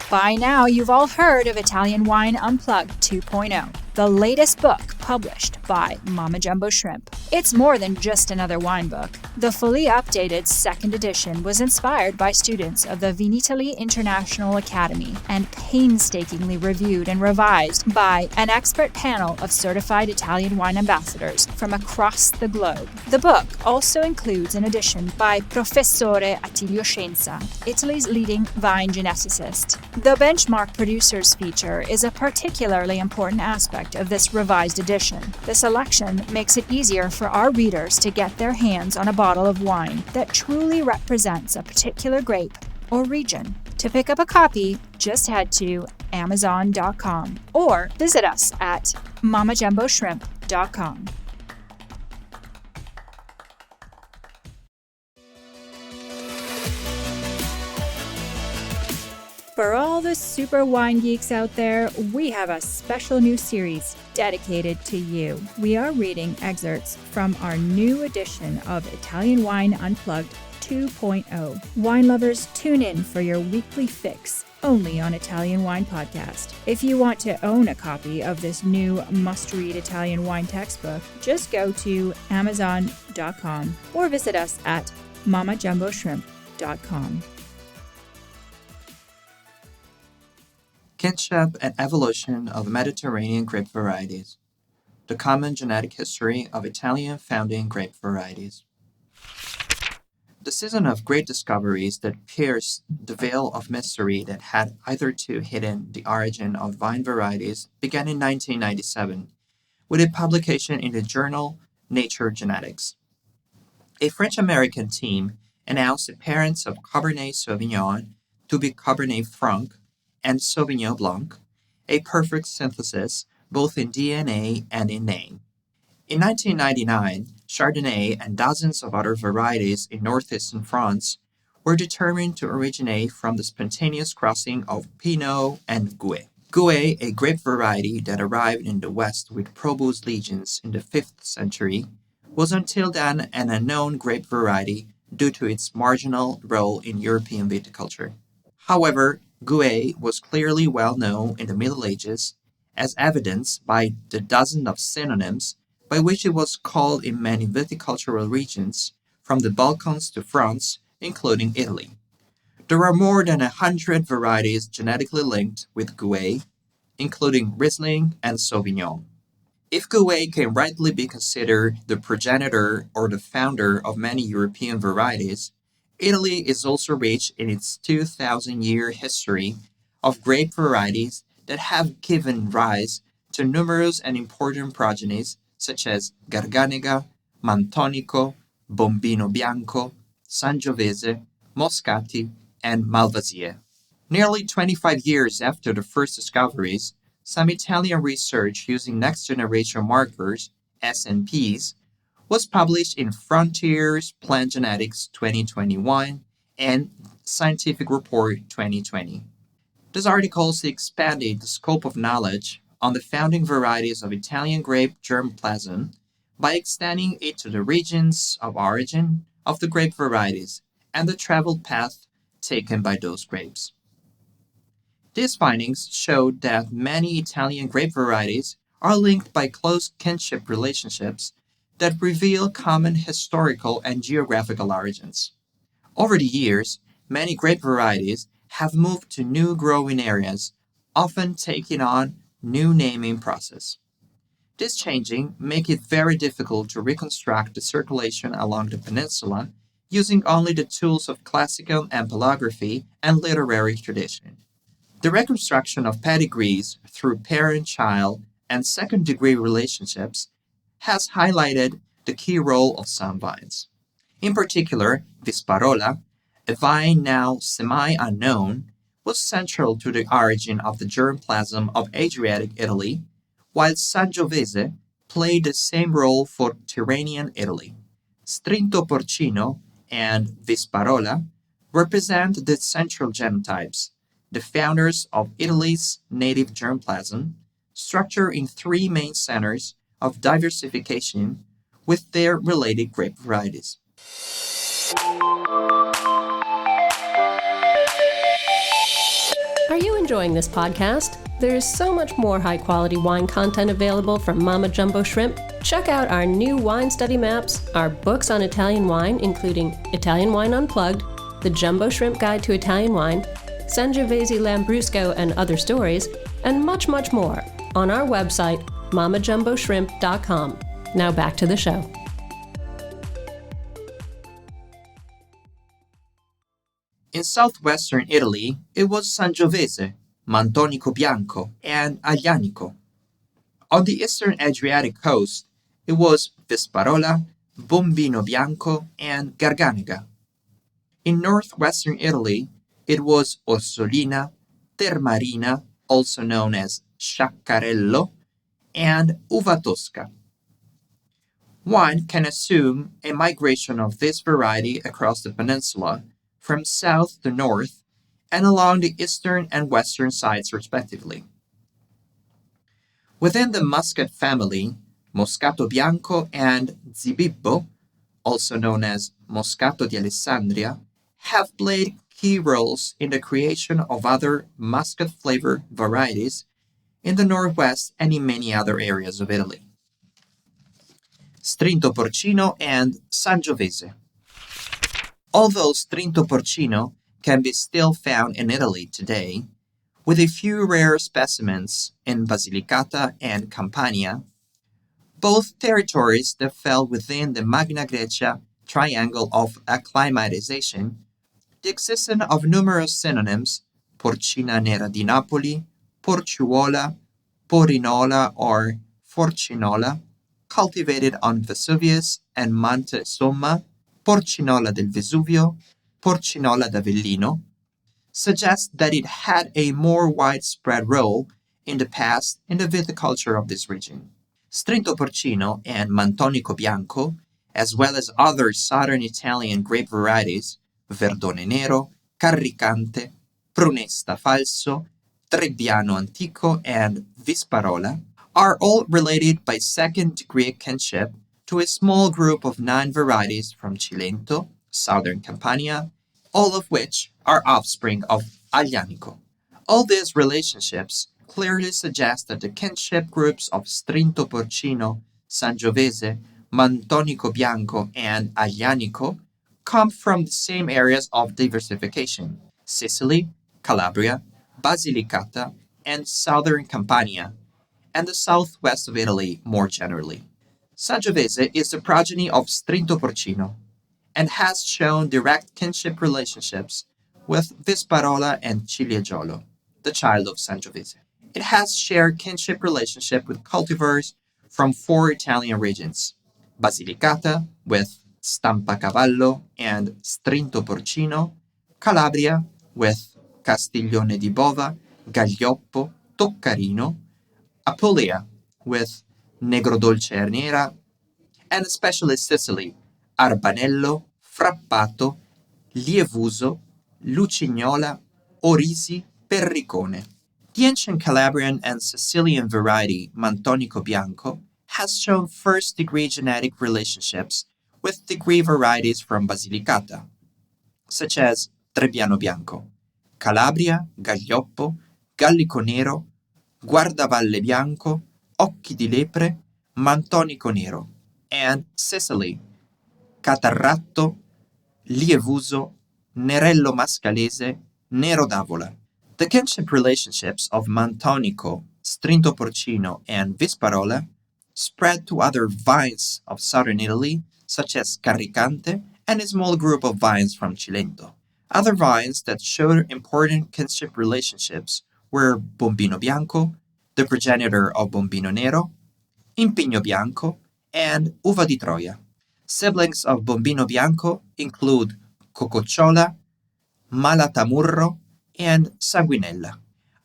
By now, you've all heard of Italian Wine Unplugged 2.0, the latest book published by Mama Jumbo Shrimp. It's more than just another wine book. The fully updated second edition was inspired by students of the Vinitaly International Academy and painstakingly reviewed and revised by an expert panel of certified Italian wine ambassadors from across the globe. The book also includes an edition by Professore Attilio Scienza, Italy's leading vine geneticist. The benchmark producers feature is a particularly important aspect of this revised edition. The selection makes it easier for our readers to get their hands on a bottle of wine that truly represents a particular grape or region. To pick up a copy, just head to Amazon.com or visit us at mamajumboshrimp.com. For all the super wine geeks out there, we have a special new series dedicated to you. We are reading excerpts from our new edition of Italian Wine Unplugged 2.0. Wine lovers, tune in for your weekly fix only on Italian Wine Podcast. If you want to own a copy of this new must-read Italian wine textbook, just go to Amazon.com or visit us at mamajumboshrimp.com. Kinship and Evolution of Mediterranean Grape Varieties. The Common Genetic History of Italian Founding Grape Varieties. The season of great discoveries that pierced the veil of mystery that had hitherto hidden the origin of vine varieties began in 1997 with a publication in the journal Nature Genetics. A French-American team announced the parents of Cabernet Sauvignon to be Cabernet Franc and Sauvignon Blanc, a perfect synthesis both in DNA and in name. In 1999, Chardonnay and dozens of other varieties in northeastern France were determined to originate from the spontaneous crossing of Pinot and Gouais. Gouais, a grape variety that arrived in the West with Probus legions in the 5th century, was until then an unknown grape variety due to its marginal role in European viticulture. However, Gouais was clearly well known in the Middle Ages, as evidenced by the dozen of synonyms by which it was called in many viticultural regions, from the Balkans to France, including Italy. There are more than 100 varieties genetically linked with Gouais, including Riesling and Sauvignon. If Gouais can rightly be considered the progenitor or the founder of many European varieties, Italy is also rich in its 2,000-year history of grape varieties that have given rise to numerous and important progenies such as Garganega, Mantonico, Bombino Bianco, Sangiovese, Moscati, and Malvasia. Nearly 25 years after the first discoveries, some Italian research using next-generation markers, SNPs, was published in Frontiers Plant Genetics 2021 and Scientific Report 2020. These articles expanded the scope of knowledge on the founding varieties of Italian grape germplasm by extending it to the regions of origin of the grape varieties and the traveled path taken by those grapes. These findings showed that many Italian grape varieties are linked by close kinship relationships that reveal common historical and geographical origins. Over the years, many grape varieties have moved to new growing areas, often taking on new naming process. This changing makes it very difficult to reconstruct the circulation along the peninsula using only the tools of classical ampelography and literary tradition. The reconstruction of pedigrees through parent-child and second-degree relationships has highlighted the key role of some vines. In particular, Visparola, a vine now semi-unknown, was central to the origin of the germplasm of Adriatic Italy, while Sangiovese played the same role for Tyrrhenian Italy. Strinto Porcino and Visparola represent the central genotypes, the founders of Italy's native germplasm, structured in 3 main centers of diversification with their related grape varieties. Are you enjoying this podcast, there's so much more high-quality wine content available from Mama Jumbo Shrimp. Check out our new wine study maps, our books on Italian wine, including Italian Wine Unplugged, The Jumbo Shrimp Guide to Italian Wine, Sangiovese Lambrusco and Other Stories, and much, much more on our website, mamajumboshrimp.com. Now back to the show. In southwestern Italy, it was Sangiovese, Mantonico Bianco, and Aglianico. On the eastern Adriatic coast, it was Visparola, Bombino Bianco, and Garganega. In northwestern Italy, it was Orsolina, Termarina, also known as Sciaccarello, and Uva Tosca. One can assume a migration of this variety across the peninsula from south to north and along the eastern and western sides respectively. Within the Muscat family, Moscato Bianco and Zibibbo, also known as Moscato di Alessandria, have played key roles in the creation of other Muscat-flavored varieties in the Northwest and in many other areas of Italy. Strinto Porcino and Sangiovese. Although Strinto Porcino can be still found in Italy today, with a few rare specimens in Basilicata and Campania, both territories that fell within the Magna Grecia triangle of acclimatization, the existence of numerous synonyms, Porcina Nera di Napoli, Porciuola, Porinola, or Forcinola, cultivated on Vesuvius and Monte Somma, Porcinola del Vesuvio, Porcinola d'Avellino, suggests that it had a more widespread role in the past in the viticulture of this region. Strinto Porcino and Mantonico Bianco, as well as other southern Italian grape varieties, Verdone Nero, Carricante, Prunesta Falso, Trebbiano Antico, and Visparola, are all related by second-degree kinship to a small group of 9 varieties from Cilento, southern Campania, all of which are offspring of Aglianico. All these relationships clearly suggest that the kinship groups of Strinto Porcino, Sangiovese, Mantonico Bianco, and Aglianico come from the same areas of diversification: Sicily, Calabria, Basilicata, and southern Campania, and the southwest of Italy more generally. Sangiovese is the progeny of Strinto Porcino and has shown direct kinship relationships with Visparola and Ciliegiolo, the child of Sangiovese. It has shared kinship relationship with cultivars from 4 Italian regions: Basilicata with Stampacavallo and Strinto Porcino, Calabria with Castiglione di Bova, Gaglioppo, Toccarino, Apulia with Negrodolce Arnera, and especially Sicily, Arbanello, Frappato, Lievuso, Lucignola, Orisi, Perricone. The ancient Calabrian and Sicilian variety Mantonico Bianco has shown first-degree genetic relationships with degree varieties from Basilicata, such as Trebbiano Bianco, Calabria, Gaglioppo, Gallico Nero, Guardavalle Bianco, Occhi di Lepre, Mantonico Nero, and Sicily, Catarratto, Lievuso, Nerello Mascalese, Nero d'Avola. The kinship relationships of Mantonico, Strinto Porcino, and Visparola spread to other vines of southern Italy, such as Carricante and a small group of vines from Cilento. Other vines that showed important kinship relationships were Bombino Bianco, the progenitor of Bombino Nero, Impigno Bianco, and Uva di Troia. Siblings of Bombino Bianco include Cococciola, Malatamurro, and Sanguinella.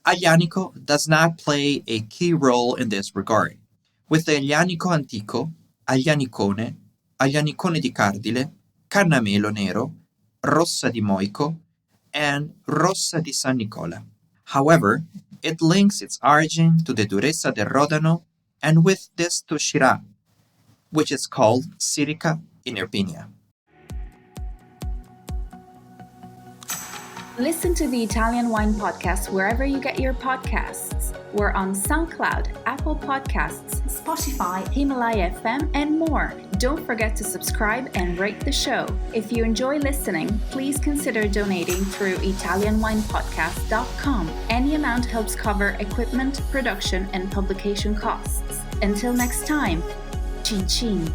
Aglianico does not play a key role in this regard, with the Aglianico Antico, Aglianicone, Aglianicone di Cardile, Cannamelo Nero, Rossa di Moico, and Rossa di San Nicola. However, it links its origin to the Durezza del Rodano and with this to Shiraz, which is called Sirica in Irpinia. Listen to the Italian Wine Podcast wherever you get your podcasts. We're on SoundCloud, Apple Podcasts, Spotify, Himalaya FM, and more. Don't forget to subscribe and rate the show. If you enjoy listening, please consider donating through ItalianWinePodcast.com. Any amount helps cover equipment, production, and publication costs. Until next time, Cin Cin.